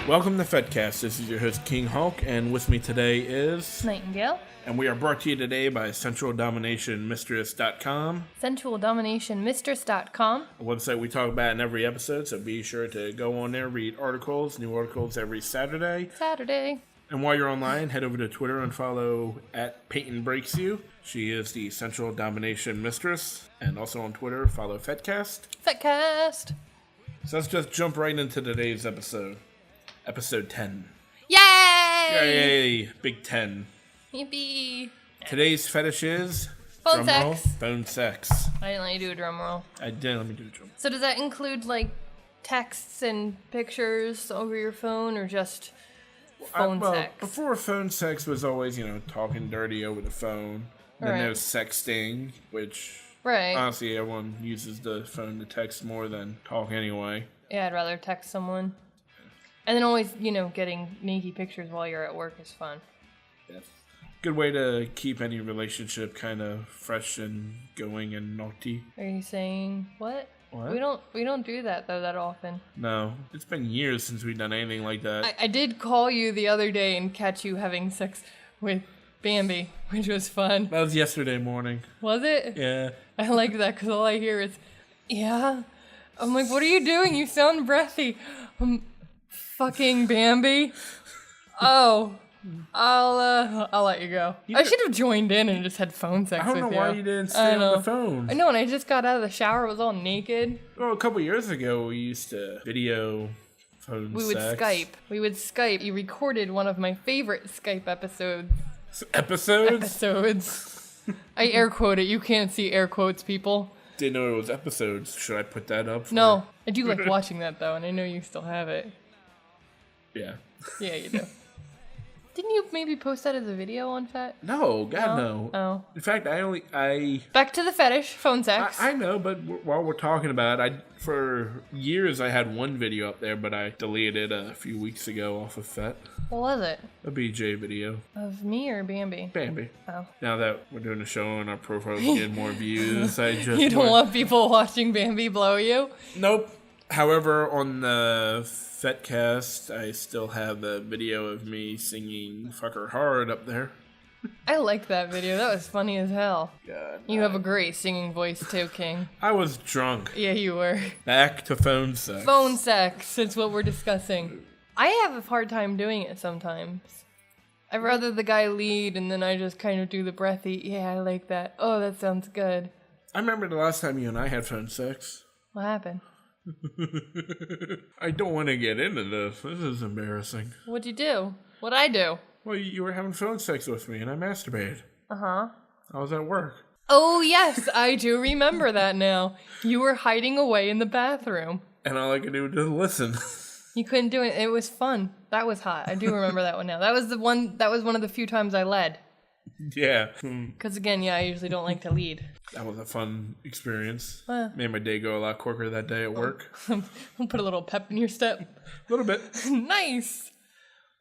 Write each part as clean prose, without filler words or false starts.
Welcome to FetCast. This is your host, KingHulk, and with me today is... Nighttingale. And we are brought to you today by SensualDominationMistress.com. SensualDominationMistress.com. A website we talk about in every episode, so be sure to go on there, read articles, new articles every Saturday. And while you're online, head over to Twitter and follow at Peyton Breaks You. She is the Sensual Domination Mistress. And also on Twitter, follow FetCast. FetCast. So let's just jump right into today's episode. Episode 10. Yay! Yay! Big 10. Yippee. Today's fetish is... Phone drum roll, sex. phone sex. I didn't let you do a drum roll. I did. Let me do the drum. So does that include, like, texts and pictures over your phone, or just phone sex? Before, phone sex was always, talking dirty over the phone. Then Right. there's sexting, which... Right. Honestly, everyone uses the phone to text more than talk anyway. Yeah, I'd rather text someone. And then always, getting naked pictures while you're at work is fun. Yes. Good way to keep any relationship kind of fresh and going and naughty. Are you saying what? What? We don't do that though that often. No, it's been years since we've done anything like that. I did call you the other day and catch you having sex with Bambi, which was fun. That was yesterday morning. Was it? Yeah. I like that because all I hear is, yeah. I'm like, what are you doing? You sound breathy. Fucking Bambi. Oh, I'll let you go. I should have joined in and just had phone sex with you. I don't know why you didn't stay on the phone. I know, and I just got out of the shower, was all naked. Well, a couple years ago, we used to video phone sex. We would Skype. You recorded one of my favorite Skype episodes. Episodes? I air quote it. You can't see air quotes, people. Didn't know it was episodes. Should I put that up? No. I do like watching that, though, and I know you still have it. Yeah. Yeah, you do. Didn't you maybe post that as a video on Fet? No, God, no. Oh. In fact, Back to the fetish, phone sex. I know, but while we're talking about it, for years I had one video up there, but I deleted it a few weeks ago off of Fet. What was it? A BJ video. Of me or Bambi? Bambi. Oh. Now that we're doing a show and our profile's getting more views, I just... You don't want people watching Bambi blow you? Nope. However, on the FetCast, I still have the video of me singing Fuck Her Hard up there. I liked that video. That was funny as hell. God, You have a great singing voice too, King. I was drunk. Yeah, you were. Back to phone sex. Phone sex, it's what we're discussing. I have a hard time doing it sometimes. I'd rather the guy lead and then I just kind of do the breathy, yeah, I like that. Oh, that sounds good. I remember the last time you and I had phone sex. What happened? I don't want to get into this. This is embarrassing. What'd you do? What'd I do? Well, you were having phone sex with me and I masturbated. Uh-huh. I was at work. Oh, yes, I do remember that now. You were hiding away in the bathroom. And all I could do was just listen. You couldn't do it. It was fun. That was hot. I do remember that one now. That was one of the few times I led. Yeah. Because again, yeah, I usually don't like to lead. That was a fun experience. Made my day go a lot quicker that day at work. I'll put a little pep in your step. A little bit. Nice.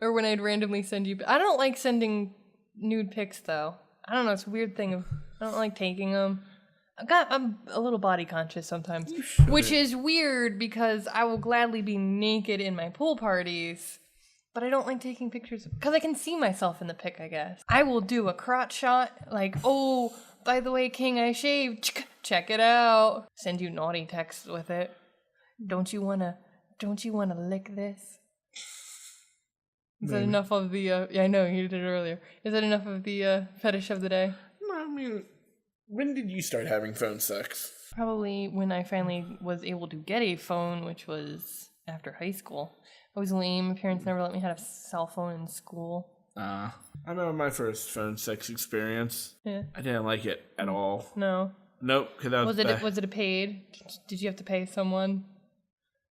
Or when I'd randomly send you... I don't like sending nude pics, though. I don't know. It's a weird thing. I don't like taking them. I'm a little body conscious sometimes. Which is weird because I will gladly be naked in my pool parties. But I don't like taking pictures because I can see myself in the pic, I guess. I will do a crotch shot, like, oh, by the way, King, I shaved. Check it out. Send you naughty texts with it. Don't you wanna lick this? Is that enough of the, yeah, I know, you did it earlier. Is that enough of the fetish of the day? No, I mean, when did you start having phone sex? Probably when I finally was able to get a phone, which was after high school. I was lame. My parents never let me have a cell phone in school. I remember my first phone sex experience. Yeah. I didn't like it at all. No. Nope, because was it a paid? Did you have to pay someone?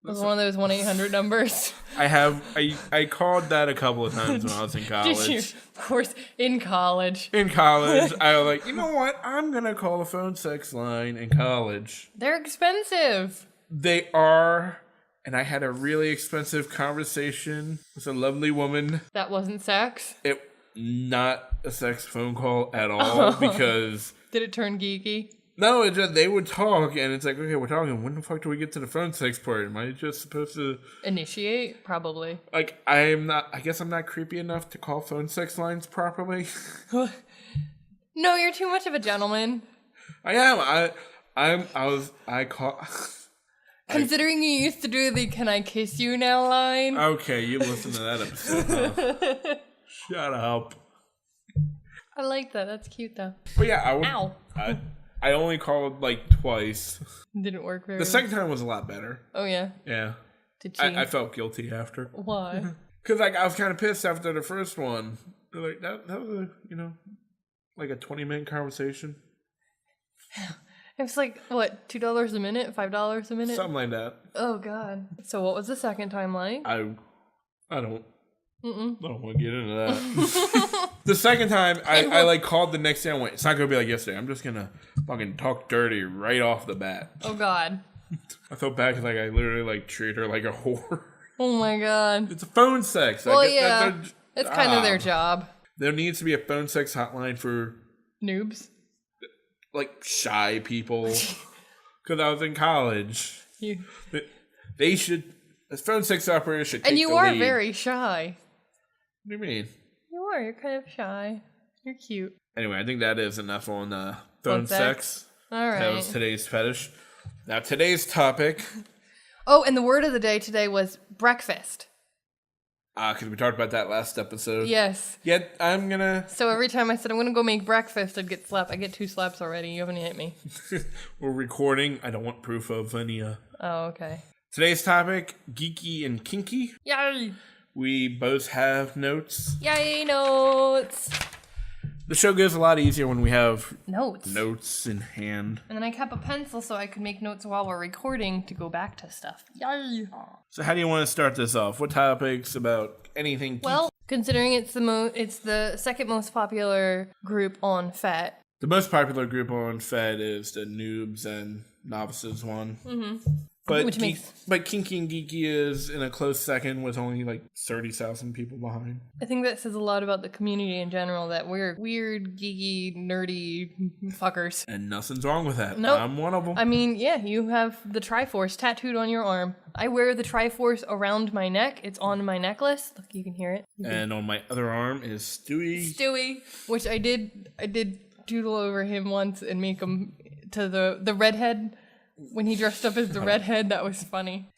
Was it one of those 1-800 numbers? I called that a couple of times when I was in college. Did you? Of course, in college. In college, I was like, you know what? I'm gonna call a phone sex line in college. They're expensive. They are. And I had a really expensive conversation with a lovely woman. That wasn't sex? Not a sex phone call at all because... Did it turn geeky? No, it's just, they would talk, and it's like, okay, we're talking. When the fuck do we get to the phone sex part? Am I just supposed to initiate? Probably. Like, I guess I'm not creepy enough to call phone sex lines properly. No, you're too much of a gentleman. I am. I call. Considering you used to do the "Can I kiss you now" line. Okay, you listened to that episode. Huh? Shut up. I like that. That's cute, though. But yeah, I would. Ow. I only called like twice. Didn't work very The well. second time was a lot better. Oh, yeah? Yeah. Did she? I felt guilty after. Why? Because like, I was kind of pissed after the first one. Like, that was like a 20-minute conversation. It was like, what, $2 a minute? $5 a minute? Something like that. Oh, God. So what was the second time like? I don't want to get into that. The second time, I like called the next day and went, it's not going to be like yesterday. I'm just going to fucking talk dirty right off the bat. Oh, God. I felt bad because like, I literally like treated her like a whore. Oh, my God. It's a phone sex. Well, yeah. It's kind of their job. There needs to be a phone sex hotline for... Noobs? Like, shy people. Because I was in college. They should... A phone sex operator should take And you the are lead. very shy. What do you mean? You are. You're kind of shy. You're cute. Anyway, I think that is enough on phone sex. All right. That was today's fetish. Now, today's topic... Oh, and the word of the day today was breakfast. Because we talked about that last episode. Yes. Yet, I'm gonna... So every time I said I'm going to go make breakfast, I'd get slapped. I get 2 slaps already. You haven't hit me. We're recording. I don't want proof of any... Oh, okay. Today's topic, Geeky and Kinky. Yay! We both have notes. Yay, notes! The show goes a lot easier when we have Notes in hand. And then I kept a pencil so I could make notes while we're recording to go back to stuff. Yay! So how do you want to start this off? What topics about anything geeky? Well, considering it's the second most popular group on Fet. The most popular group on Fed is the Noobs and Novices one. Mm-hmm. But Kinky and Geeky is in a close second with only like 30,000 people behind. I think that says a lot about the community in general, that we're weird, geeky, nerdy fuckers. And nothing's wrong with that. Nope. I'm one of them. I mean, yeah, you have the Triforce tattooed on your arm. I wear the Triforce around my neck. It's on my necklace. Look, you can hear it. And on my other arm is Stewie. Which I did doodle over him once and make him to the redhead. When he dressed up as the redhead, that was funny.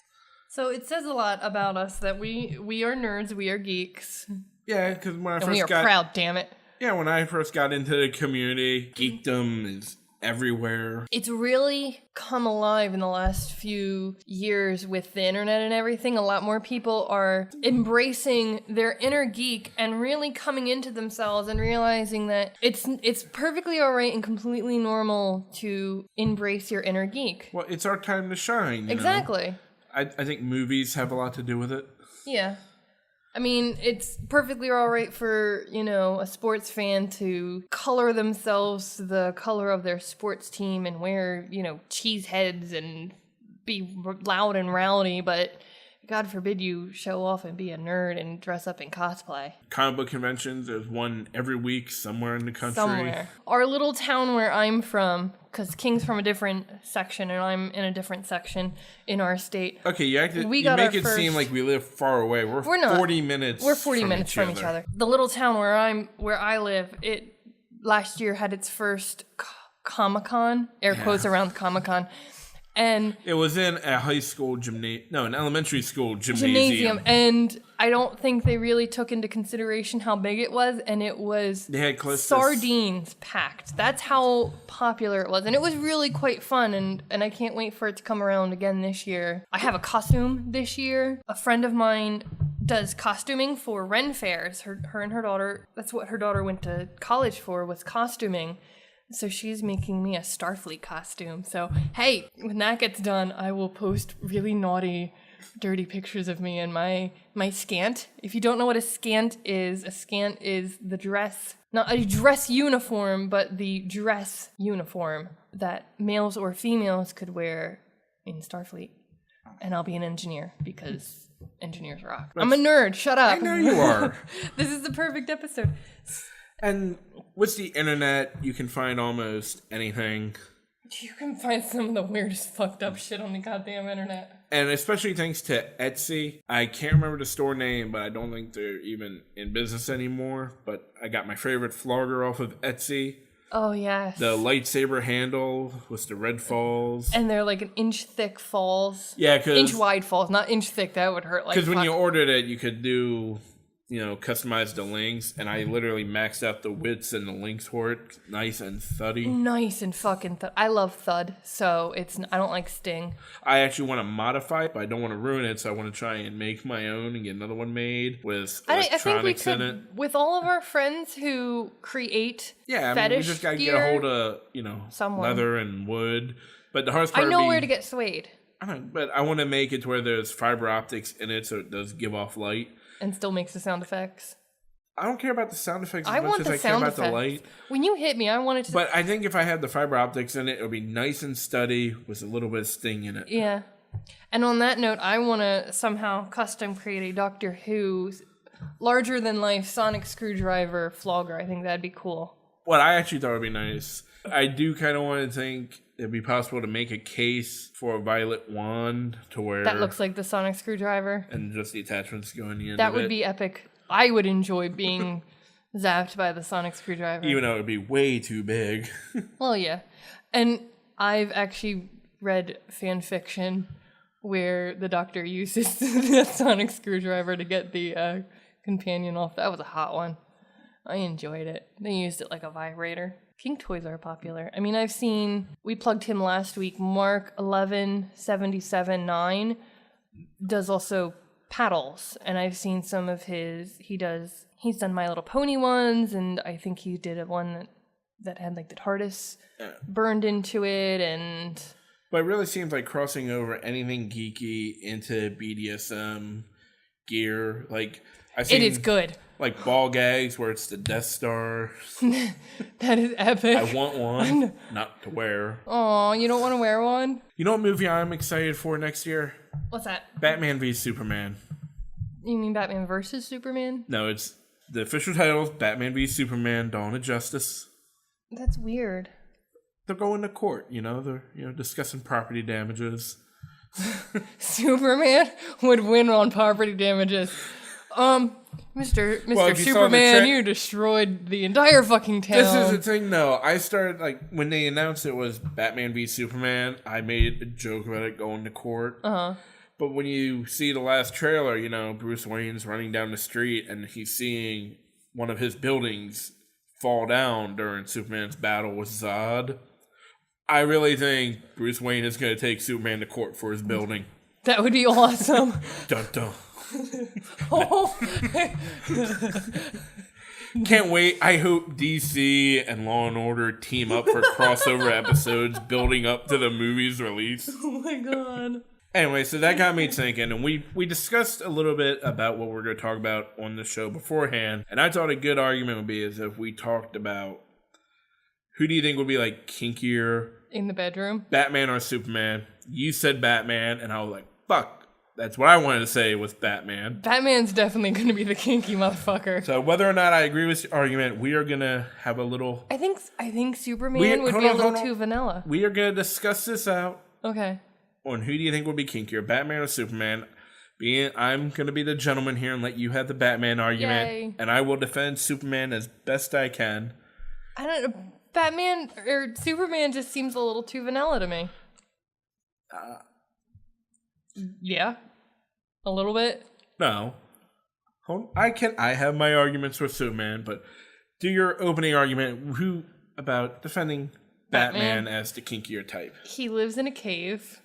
So it says a lot about us that we are nerds, we are geeks. Yeah, because when I and we are proud, damn it. Yeah, when I first got into the community, geekdom is everywhere. It's really come alive in the last few years with the internet and everything. A lot more people are embracing their inner geek and really coming into themselves and realizing that it's perfectly all right and completely normal to embrace your inner geek. Well, it's our time to shine. Exactly. I think movies have a lot to do with it. Yeah. I mean, it's perfectly all right for, a sports fan to color themselves the color of their sports team and wear, cheese heads and be loud and rowdy, but God forbid you show off and be a nerd and dress up in cosplay. Comic book conventions, there's one every week somewhere in the country. Somewhere. Our little town where I'm from, because King's from a different section and I'm in a different section in our state. Okay, you make it seem like we live far away. We're not. 40 minutes. We're 40 minutes from each other. The little town where I live, it last year had its first Comic-Con, air quotes around Comic-Con. And it was in a high school an elementary school gymnasium. And I don't think they really took into consideration how big it was, and it was sardines packed. That's how popular it was, and it was really quite fun, and I can't wait for it to come around again this year. I have a costume this year. A friend of mine does costuming for Ren fairs. Her and her daughter, that's what her daughter went to college for, was costuming. So she's making me a Starfleet costume. So, hey, when that gets done, I will post really naughty, dirty pictures of me in my scant. If you don't know what a scant is the dress, not a dress uniform, but the dress uniform that males or females could wear in Starfleet. And I'll be an engineer because engineers rock. I'm a nerd. Shut up. I know you are. This is the perfect episode. And with the internet, you can find almost anything. You can find some of the weirdest fucked up shit on the goddamn internet. And especially thanks to Etsy. I can't remember the store name, but I don't think they're even in business anymore. But I got my favorite flogger off of Etsy. Oh, yes. The lightsaber handle with the red falls. And they're like an inch thick falls. Yeah, because... Inch wide falls, not inch thick. That would hurt like because when you ordered it, you could do... customize the links, and I literally maxed out the widths and the links for it. Nice and thuddy. Nice and fucking I love thud, so I don't like sting. I actually want to modify it, but I don't want to ruin it, so I want to try and make my own and get another one made with electronics in it. With all of our friends who create fetish we just got to get a hold of, leather and wood. But the hardest part I know where to get suede. But I want to make it to where there's fiber optics in it, so it does give off light. And still makes the sound effects. I don't care about the sound effects as much as I care about the light. When you hit me, I wanted to... But I think if I had the fiber optics in it, it would be nice and steady with a little bit of sting in it. Yeah. And on that note, I want to somehow custom create a Doctor Who larger-than-life sonic screwdriver flogger. I think that'd be cool. What I actually thought would be nice, I do kind of want to think it'd be possible to make a case for a violet wand to where... That looks like the sonic screwdriver. And just the attachments go in the end That of would be epic. I would enjoy being zapped by the sonic screwdriver. Even though it would be way too big. Well, yeah. And I've actually read fan fiction where the Doctor uses the sonic screwdriver to get the companion off. That was a hot one. I enjoyed it. They used it like a vibrator. Kink toys are popular. I mean, we plugged him last week. Mark 1177-9 does also paddles. And I've seen some of he's done My Little Pony ones. And I think he did one that had like the TARDIS burned into it. And but it really seems like crossing over anything geeky into BDSM gear. Like it is good. Like ball gags where it's the Death Star. That is epic. I want one, not to wear. Aw, you don't want to wear one? You know what movie I'm excited for next year? What's that? Batman v Superman. You mean Batman versus Superman? No, it's the official title is Batman v Superman: Dawn of Justice. That's weird. They're going to court, they're discussing property damages. Superman would win on property damages. Mr. Superman, you destroyed the entire fucking town. This is the thing, though. I started, when they announced it was Batman v Superman, I made a joke about it going to court. Uh-huh. But when you see the last trailer, Bruce Wayne's running down the street and he's seeing one of his buildings fall down during Superman's battle with Zod. I really think Bruce Wayne is going to take Superman to court for his building. That would be awesome. Dun dun. Can't wait. I hope DC and Law and Order team up for crossover episodes building up to the movie's release. Oh my god. Anyway, so that got me thinking, and we discussed a little bit about what we're going to talk about on the show beforehand, and I thought a good argument would be is if we talked about who do you think would be like kinkier in the bedroom, Batman or Superman? You said Batman, and I was like, fuck. That's what I wanted to say was Batman. Batman's definitely going to be the kinky motherfucker. So whether or not I agree with your argument, we are going to have a little... I think Superman would be a little too vanilla. We are going to discuss this out. Okay. On who do you think would be kinkier, Batman or Superman? I'm going to be the gentleman here and let you have the Batman argument. Yay. And I will defend Superman as best I can. I don't know. Batman or Superman just seems a little too vanilla to me. Yeah. A little bit? No. I have my arguments for Superman, but do your opening argument about defending Batman as the kinkier type. He lives in a cave.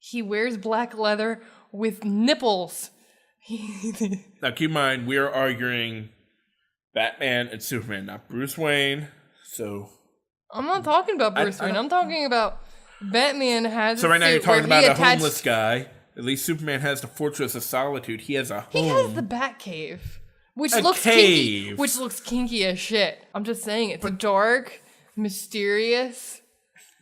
He wears black leather with nipples. Now keep in mind, we are arguing Batman and Superman, not Bruce Wayne. So I'm not talking about Bruce Wayne. I'm talking about Batman has. So right now you're talking about a homeless guy. At least Superman has the Fortress of Solitude. He has a home. He has the Batcave, which looks kinky. Which looks kinky as shit. I'm just saying, it's dark, mysterious.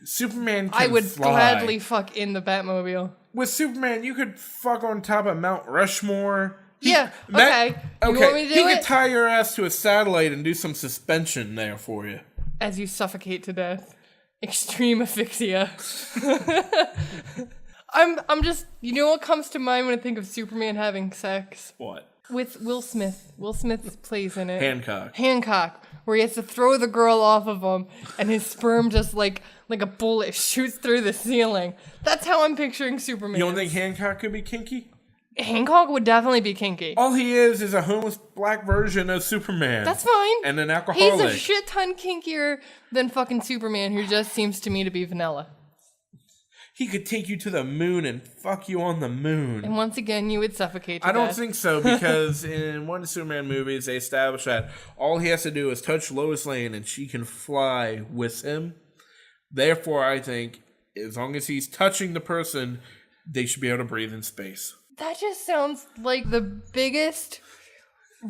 Superman can I would fly. gladly fuck in the Batmobile. With Superman, you could fuck on top of Mount Rushmore. Okay. You want me to do He could tie your ass to a satellite and do some suspension there for you. As you suffocate to death. extreme asphyxia. I'm just, you know what comes to mind when I think of Superman having sex? What? With Will Smith. Will Smith plays in it. Hancock. Where he has to throw the girl off of him, and his sperm just like a bullet shoots through the ceiling. That's how I'm picturing Superman. You don't think Hancock could be kinky? Hancock would definitely be kinky. All he is a homeless black version of Superman. That's fine. And an alcoholic. He's a shit ton kinkier than fucking Superman, who just seems to me to be vanilla. He could take you to the moon and fuck you on the moon. And once again, you would suffocate to I don't death. think so, because in one of the Superman movies, they establish that all he has to do is touch Lois Lane and she can fly with him. Therefore, I think as long as he's touching the person, they should be able to breathe in space. That just sounds like the biggest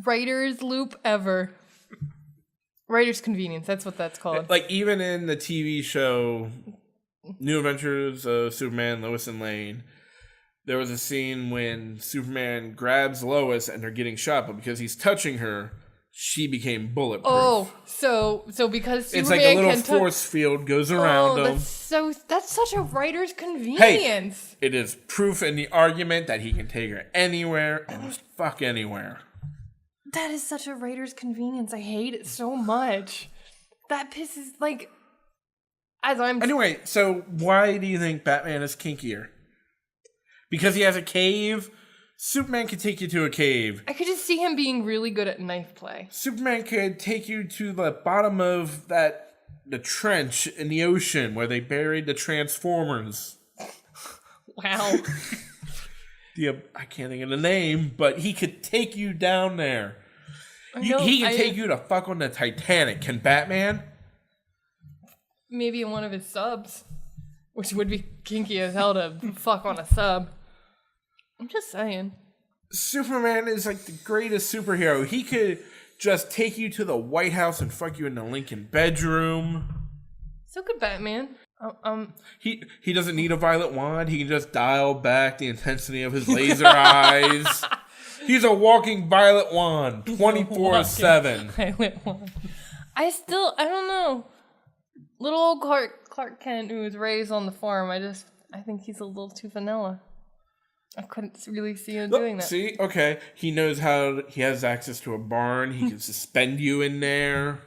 writer's loop ever. Writer's convenience, that's what that's called. Like, even in the TV show New Adventures of Superman, Lois and Lane, there was a scene when Superman grabs Lois and they're getting shot, but because he's touching her, she became bulletproof. Oh, so because Superman it's like a little force field goes around them. That's such a writer's convenience. Hey, it is proof in the argument that he can take her anywhere and fuck anywhere. That is such a writer's convenience. I hate it so much. That pisses, like, Anyway, so why do you think Batman is kinkier? Because he has a cave? Superman could take you to a cave. I could just see him being really good at knife play. Superman could take you to the bottom of the trench in the ocean where they buried the Transformers. Wow. I can't think of the name, but he could take you down there. He can take you to fuck on the Titanic. Can Batman? Maybe in one of his subs, which would be kinky as hell to fuck on a sub. I'm just saying. Superman is like the greatest superhero. He could just take you to the White House and fuck you in the Lincoln bedroom. So could Batman. He doesn't need a violet wand. He can just dial back the intensity of his laser eyes. He's a walking violet wand, 24/7. Violet wand. I don't know. Little old Clark Kent, who was raised on the farm, I think he's a little too vanilla. I couldn't really see him doing that. See? Okay. He knows he has access to a barn. He can suspend you in there.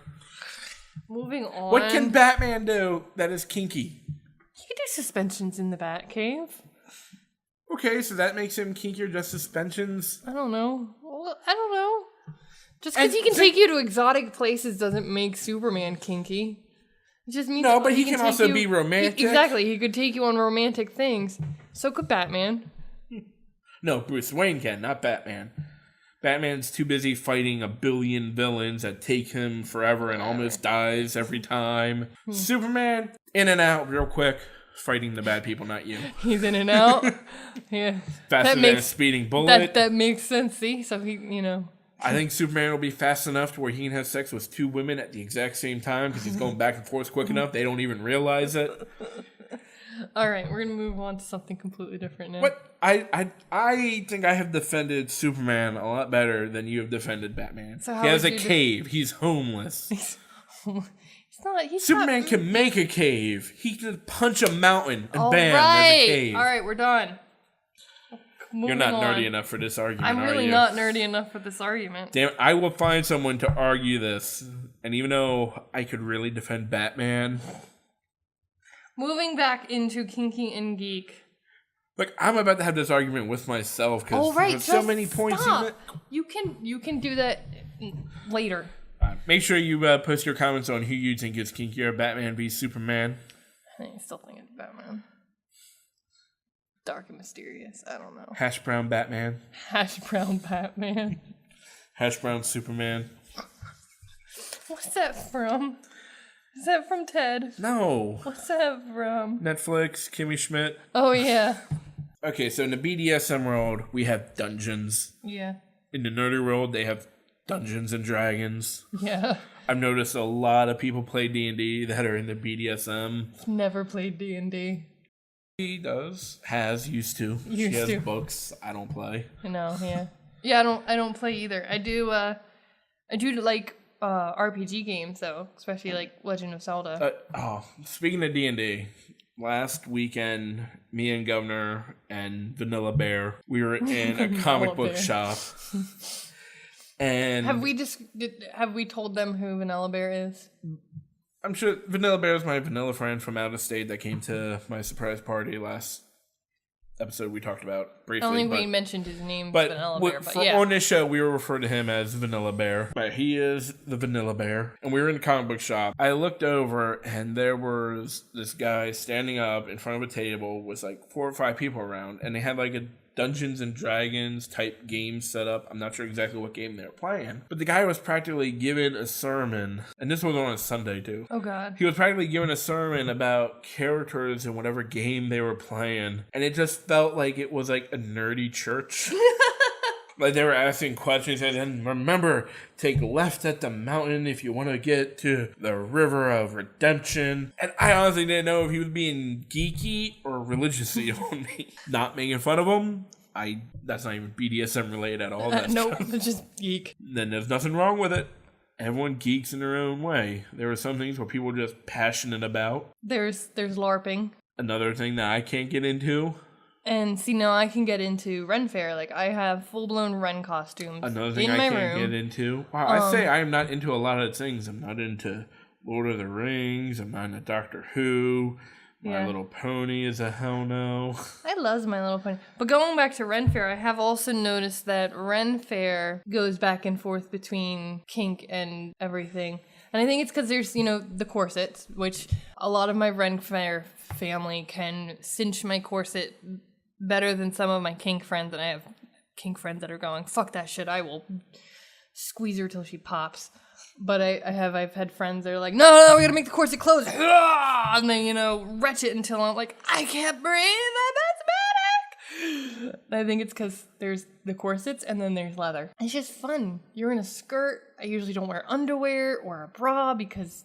Moving on. What can Batman do that is kinky? He can do suspensions in the Batcave. Okay, so that makes him kinkier, just suspensions? I don't know. Well, I don't know. Just because he can take you to exotic places doesn't make Superman kinky. It just means but he can also be romantic. Exactly. He could take you on romantic things. So could Batman. No, Bruce Wayne can, not Batman. Batman's too busy fighting a billion villains that take him forever and almost dies every time. Superman, in and out real quick, fighting the bad people, not you. He's in and out. Yeah. Faster than a speeding bullet. That makes sense, see? So he, I think Superman will be fast enough to where he can have sex with two women at the exact same time because he's going back and forth quick enough. They don't even realize it. All right, we're going to move on to something completely different now. What? I think I have defended Superman a lot better than you have defended Batman. So he has a cave. He's homeless. Superman can make a cave. He can punch a mountain and bam, there's a cave. All right, we're done. You're not nerdy enough for this argument, I'm really not nerdy enough for this argument. Damn, I will find someone to argue this. And even though I could really defend Batman... Moving back into Kinky and Geek. Look, I'm about to have this argument with myself because there's so many points in it. You can do that later. Make sure you post your comments on who you think is kinkier, Batman v Superman. I still think it's Batman. Dark and mysterious. I don't know. Hash brown Batman. Hash brown Batman. Hash brown Superman. What's that from? Is that from Ted? No. What's that from? Netflix, Kimmy Schmidt. Oh, yeah. Okay, so in the BDSM world, we have dungeons. Yeah. In the nerdy world, they have Dungeons and Dragons. Yeah. I've noticed a lot of people play D&D that are in the BDSM. Never played D&D. He does. Used to. She has books. I don't play. I know, yeah. Yeah, I don't play either. I do like RPG games, though, especially like Legend of Zelda. Speaking of D&D, last weekend, me and Governor and Vanilla Bear, we were in a comic book shop. And have we told them who Vanilla Bear is? I'm sure Vanilla Bear is my vanilla friend from out of state that came to my surprise party last episode we talked about briefly. I don't think we mentioned his name, Vanilla Bear. But on this show, we will refer to him as Vanilla Bear. But he is the Vanilla Bear. And we were in a comic book shop. I looked over, and there was this guy standing up in front of a table with like 4 or 5 people around. And they had like a Dungeons and Dragons type game set up. I'm not sure exactly what game they were playing. But the guy was practically giving a sermon. And this was on a Sunday, too. Oh, God. He was practically giving a sermon about characters in whatever game they were playing. And it just felt like it was like a nerdy church. Like they were asking questions. And then remember, take left at the mountain if you want to get to the river of redemption. And I honestly didn't know if he was being geeky or religious-y on me. Not making fun of him. That's not even BDSM related at all. Nope, it's just geek. Then there's nothing wrong with it. Everyone geeks in their own way. There are some things where people are just passionate about. There's LARPing. Another thing that I can't get into. And see, now I can get into Ren Fair. Like, I have full-blown Ren costumes Another thing in my I can't room. get into. Wow, I say I am not into a lot of things. I'm not into Lord of the Rings. I'm not into Doctor Who. My Little Pony is a hell no. I love My Little Pony. But going back to Ren Fair, I have also noticed that Ren Fair goes back and forth between kink and everything. And I think it's because there's, the corsets, which a lot of my Ren Fair family can cinch my corset better than some of my kink friends. And I have kink friends that are going, fuck that shit, I will squeeze her till she pops. But I've had friends that are like, no, we gotta make the corset close. And they, retch it until I'm like, I can't breathe, I'm asthmatic. I think it's because there's the corsets and then there's leather. It's just fun. You're in a skirt. I usually don't wear underwear or a bra because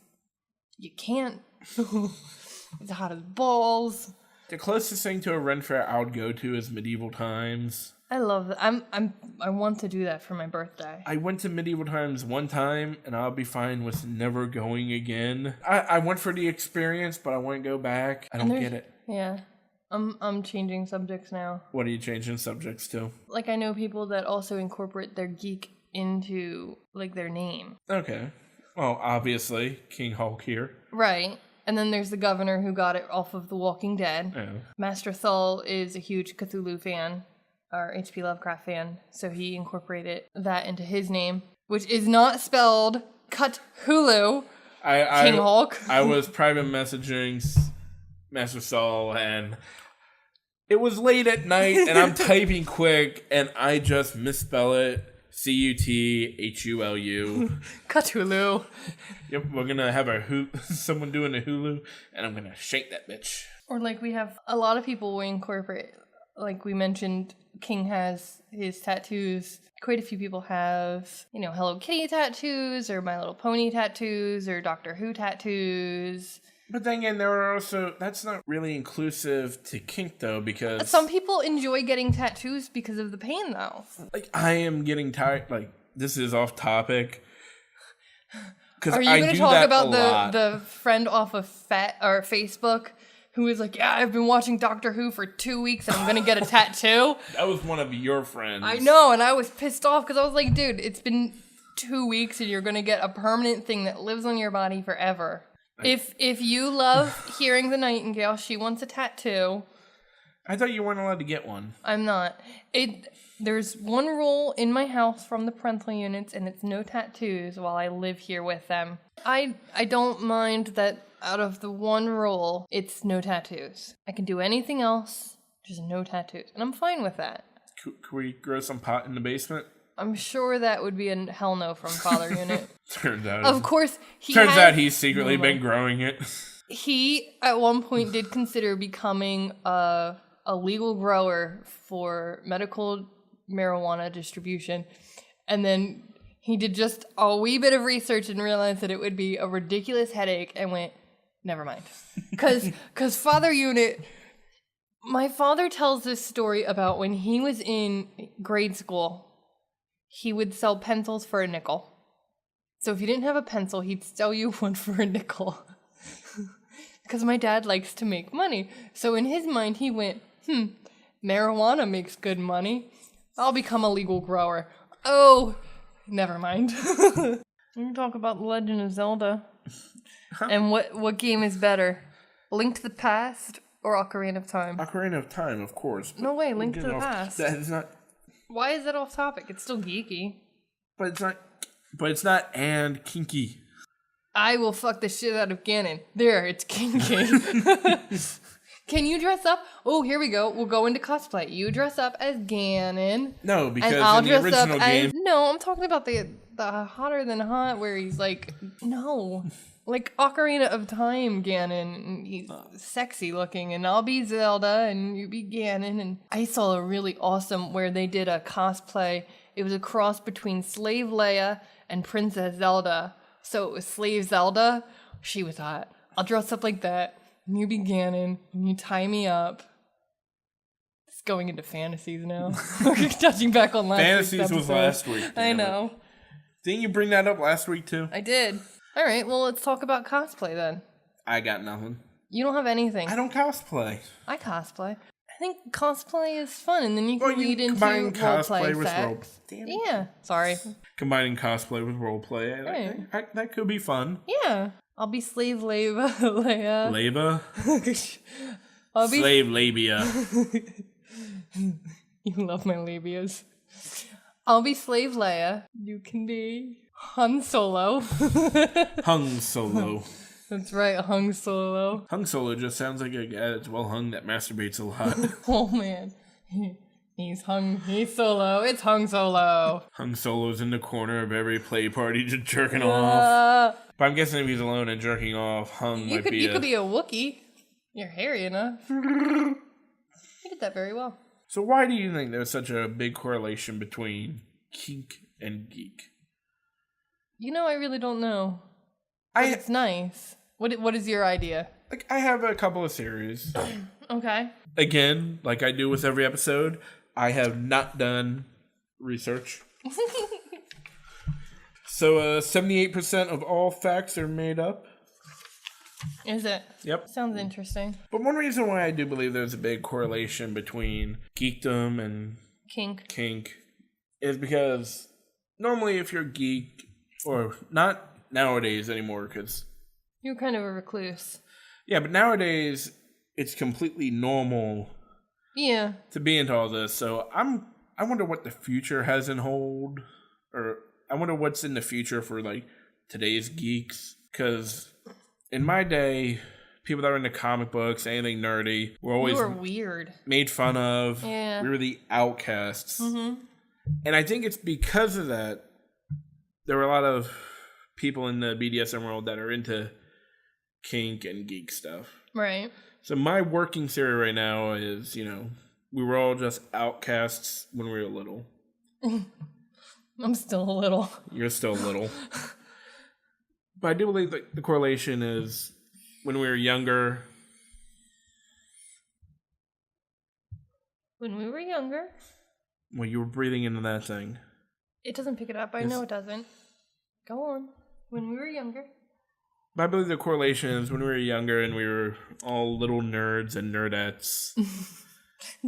you can't. It's hot as balls. The closest thing to a Ren Fair I would go to is Medieval Times. I love that. I want to do that for my birthday. I went to Medieval Times one time, and I'll be fine with never going again. I went for the experience, but I won't go back. I don't get it. Yeah. I'm changing subjects now. What are you changing subjects to? Like, I know people that also incorporate their geek into, like, their name. Okay. Well, obviously, KingHulk here. Right. And then there's the governor who got it off of The Walking Dead. Yeah. Master Thal is a huge Cthulhu fan, or H.P. Lovecraft fan, so he incorporated that into his name, which is not spelled Cthulhu. KingHulk. I was private messaging Master Thal, and it was late at night, and I'm typing quick, and I just misspell it. Cuthulu. Cthulhu. Yep, we're gonna have someone doing a Hulu, and I'm gonna shake that bitch. Or like we have a lot of people we incorporate. Like we mentioned, King has his tattoos. Quite a few people have, Hello Kitty tattoos, or My Little Pony tattoos, or Doctor Who tattoos. But then again, there are also, that's not really inclusive to kink, though, because some people enjoy getting tattoos because of the pain, though. Like, I am getting tired, like, this is off topic. Are you going to talk about the friend off of Facebook who was like, yeah, I've been watching Doctor Who for 2 weeks and I'm going to get a tattoo? That was one of your friends. I know, and I was pissed off because I was like, dude, it's been 2 weeks and you're going to get a permanent thing that lives on your body forever. If you love hearing the Nightingale, she wants a tattoo. I thought you weren't allowed to get one. I'm not. There's one rule in my house from the parental units, and it's no tattoos while I live here with them. I don't mind that out of the one rule, it's no tattoos. I can do anything else, just no tattoos. And I'm fine with that. Could we grow some pot in the basement? I'm sure that would be a hell no from Father Unit. Turns out. Of course, he's secretly been growing it. He, at one point, did consider becoming a legal grower for medical marijuana distribution. And then he did just a wee bit of research and realized that it would be a ridiculous headache and went, never mind. Because Father Unit... My father tells this story about when he was in grade school. He would sell pencils for a nickel. So if you didn't have a pencil, he'd sell you one for a nickel. Because my dad likes to make money. So in his mind, he went, marijuana makes good money. I'll become a legal grower. Oh, never mind. We can talk about The Legend of Zelda. And what game is better? Link to the Past or Ocarina of Time? Ocarina of Time, of course. No way, Link to the Past. That is not... Why is that off topic? It's still geeky. But it's not and kinky. I will fuck the shit out of Ganon. There, it's kinky. Can you dress up? Oh, here we go. We'll go into cosplay. You dress up as Ganon. No, because and I'll in the dress original up game... No, I'm talking about the Hotter Than Hot where he's like... No. Like Ocarina of Time Ganon. And he's sexy looking. And I'll be Zelda and you be Ganon. And I saw a really awesome where they did a cosplay. It was a cross between Slave Leia and Princess Zelda. So it was Slave Zelda. She was hot. I'll dress up like that. And you be Ganon. And you tie me up. It's going into fantasies now. We're touching back on last Fantasies week's was last week. I know. Didn't you bring that up last week too? I did. All right, well, let's talk about cosplay then. I got nothing. You don't have anything. I don't cosplay. I cosplay. I think cosplay is fun, and then you can lead into cosplay roleplay with sex. Damn it. Yeah, sorry. Combining cosplay with roleplay, that could be fun. Yeah, I'll be Slave Leia. Labia? I'll be Slave labia. You love my labias. I'll be Slave Leia. You can be Han Solo. Hung Solo. That's right, Hung Solo. Hung Solo just sounds like a guy that's well hung that masturbates a lot. Oh man. He's Solo. It's Hung Solo. Hung Solo's in the corner of every play party just jerking off. But I'm guessing if he's alone and jerking off, Hung You could be a Wookiee. You're hairy enough. You did that very well. So why do you think there's such a big correlation between kink and geek? You know, I really don't know. It's nice. What is your idea? Like, I have a couple of theories. Okay. Again, like I do with every episode, I have not done research. So 78% of all facts are made up. Is it? Yep. Sounds interesting. But one reason why I do believe there's a big correlation between geekdom and kink is because normally if you're a geek, or not nowadays anymore, because... You're kind of a recluse. Yeah, but nowadays it's completely normal to be into all this. So I wonder what the future has in hold, or I wonder what's in the future for like today's geeks, because in my day, people that were into comic books, anything nerdy, were always weird, made fun of. Yeah. We were the outcasts. Mm-hmm. And I think it's because of that, there were a lot of people in the BDSM world that are into kink and geek stuff. Right. So my working theory right now is, we were all just outcasts when we were little. I'm still a little. You're still a little. But I do believe that the correlation is when we were younger. When we were younger? Well, you were breathing into that thing. It doesn't pick it up. I know it doesn't. Go on. When we were younger. But I believe the correlation is when we were younger and we were all little nerds and nerdettes.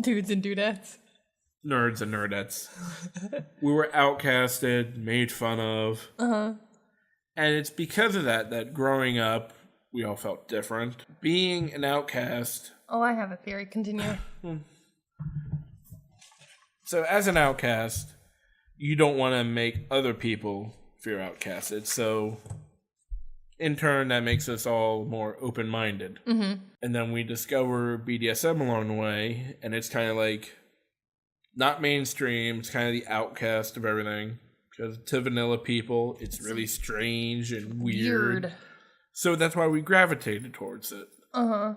Dudes and dudettes. Nerds and nerdettes. We were outcasted, made fun of. Uh-huh. And it's because of that growing up, we all felt different. Being an outcast... Oh, I have a theory. Continue. So as an outcast, you don't want to make other people feel outcasted. So in turn, that makes us all more open-minded. Mm-hmm. And then we discover BDSM along the way, and it's kind of like not mainstream. It's kind of the outcast of everything. Because to vanilla people, it's really strange and weird. So that's why we gravitated towards it. Uh-huh.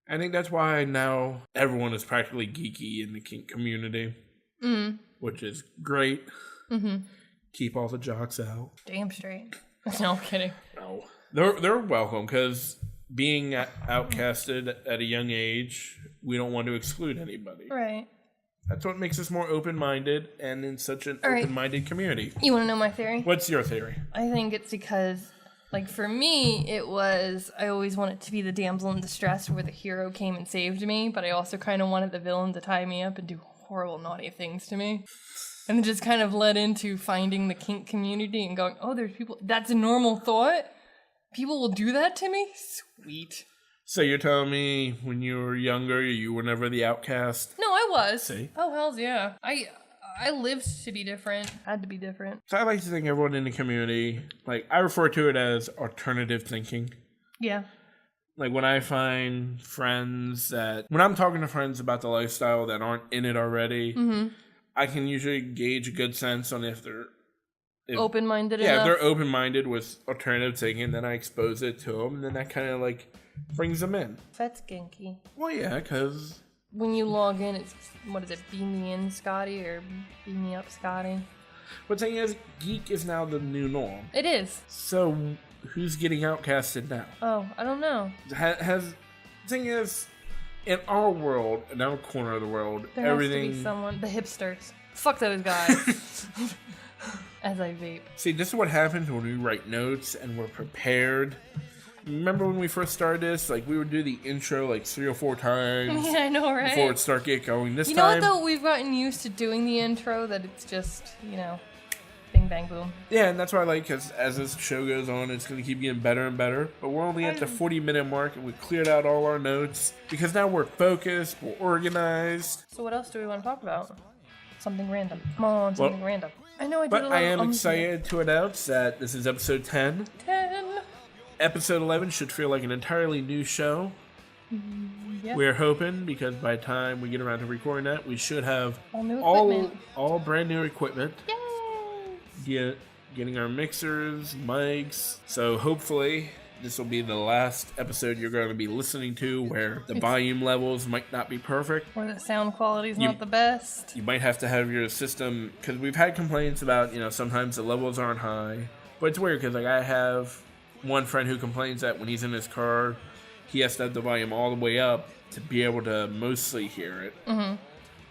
I think that's why now everyone is practically geeky in the kink community. Mm. Which is great. Mm-hmm. Keep all the jocks out. Damn straight. No, I'm kidding. No. They're welcome, because being outcasted at a young age, we don't want to exclude anybody. Right. That's what makes us more open-minded and in such an open-minded community. You want to know my theory? What's your theory? I think it's because, like, for me, it was, I always wanted to be the damsel in distress where the hero came and saved me, but I also kind of wanted the villain to tie me up and do horrible, naughty things to me. And it just kind of led into finding the kink community and going, oh, there's people, that's a normal thought? People will do that to me? Sweet. So you're telling me when you were younger, you were never the outcast? No, I was. See? Oh, hells yeah. I lived to be different. Had to be different. So I like to think everyone in the community, like, I refer to it as alternative thinking. Yeah. Like, when I find friends when I'm talking to friends about the lifestyle that aren't in it already, I can usually gauge a good sense on if they're open-minded enough. Yeah, if they're open-minded with alternative thinking, then I expose it to them, and then that kind of, like, brings them in. That's kinky. Well, yeah, because... When you log in, it's, what is it, beam me in, Scotty, or beam me up, Scotty? But the thing is, geek is now the new norm. It is. So, who's getting outcasted now? Oh, I don't know. The thing is, in our world, in our corner of the world, there everything... has to be someone, the hipsters. Fuck those guys. As I vape. See, this is what happens when we write notes and we're prepared. Remember when we first started this? Like, we would do the intro like 3 or 4 times. Yeah, I know, right? Before it start get going. This time... You know what, though? We've gotten used to doing the intro that it's just, you know, bing, bang, boom. Yeah, and that's why I like, because as this show goes on, it's going to keep getting better and better. But we're only at the 40-minute mark, and we cleared out all our notes. Because now we're focused, we're organized. So what else do we want to talk about? Something random. Come on, something random. I know I did but a lot I am excited to announce that this is episode 10. 10. Episode 11 should feel like an entirely new show. Yep. We're hoping, because by the time we get around to recording that, we should have all new equipment. All brand new equipment. Yay! Getting our mixers, mics. So hopefully this will be the last episode you're going to be listening to where the volume levels might not be perfect. Or the sound quality's not the best. You might have to have your system, because we've had complaints about, sometimes the levels aren't high. But it's weird, because like I have one friend who complains that when he's in his car, he has to have the volume all the way up to be able to mostly hear it. Mm-hmm.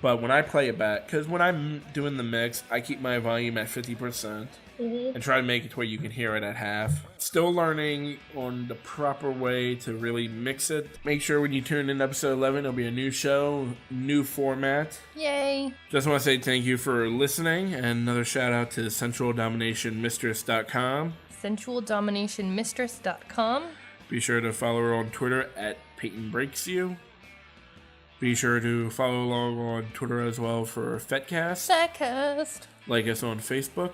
But when I play it back, because when I'm doing the mix, I keep my volume at 50%. And try to make it to where you can hear it at half. Still learning on the proper way to really mix it. Make sure when you tune in episode 11, it'll be a new show, new format. Yay! Just want to say thank you for listening, and another shout out to sensualdominationmistress.com. sensualdominationmistress.com. Be sure to follow her on Twitter at PeytonBreaksYou. Be sure to follow along on Twitter as well for FetCast. FetCast. Like us on Facebook.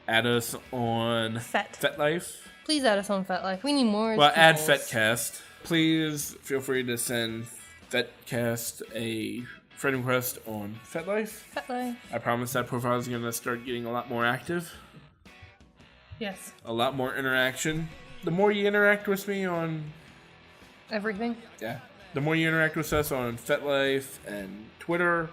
Add us on FetLife. Please add us on FetLife. We need more. Well, add FetCast. Please feel free to send FetCast a friend request on FetLife. I promise that profile is going to start getting a lot more active. Yes. A lot more interaction. The more you interact with me on... everything? Yeah. The more you interact with us on FetLife and Twitter,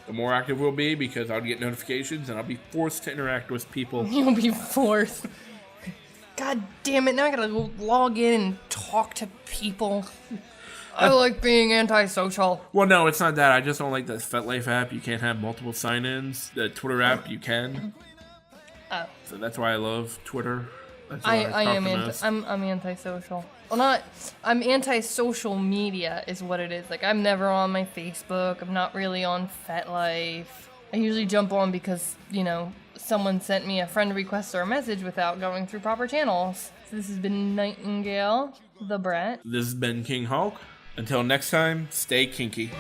the more active we'll be, because I'll get notifications and I'll be forced to interact with people. You'll be forced. God damn it, now I gotta log in and talk to people. I like being antisocial. Well, no, it's not that. I just don't like the FetLife app. You can't have multiple sign-ins. The Twitter app, you can. Oh. So that's why I love Twitter. I'm antisocial. Well, I'm anti-social media is what it is. Like, I'm never on my Facebook. I'm not really on FetLife. I usually jump on because, someone sent me a friend request or a message without going through proper channels. So this has been Nighttingale, the brat. This has been KingHulk. Until next time, stay kinky.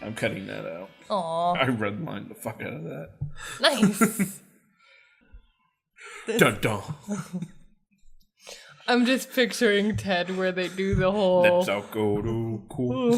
I'm cutting that out. Aww. I redlined the fuck out of that. Nice. Dun dun. I'm just picturing Ted where they do the whole... Let's all go to cool.